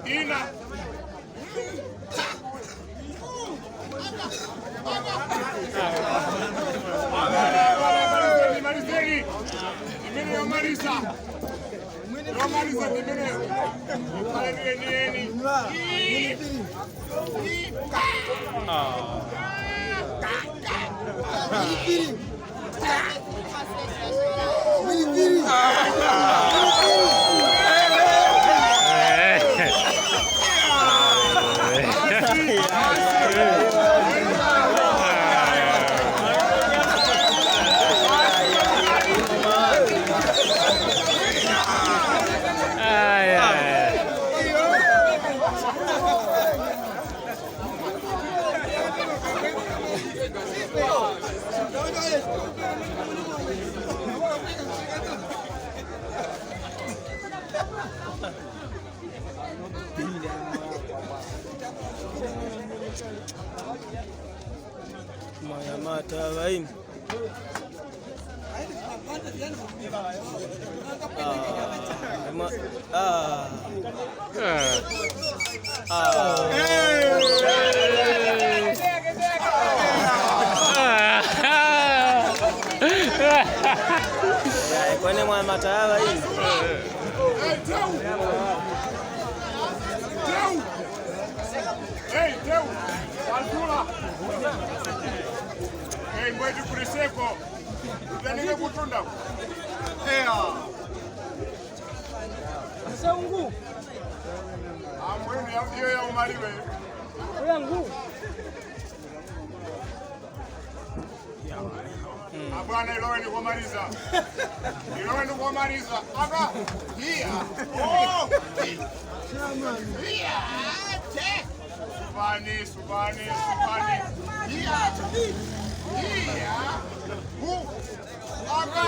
Dina. Mata baim. Kwani mata baim. Hey, Teu! Altura! Hey, ngoja kuriseko. Utanile kutunda. Sangu. Amwenu ya hiyo ya umaliwe. Yangu. Abwana ilowe ni kumaliza. Ilowe ni kumaliza. Aga. Hia. Oh. Hia. Subani. Hia. Hu. Aga.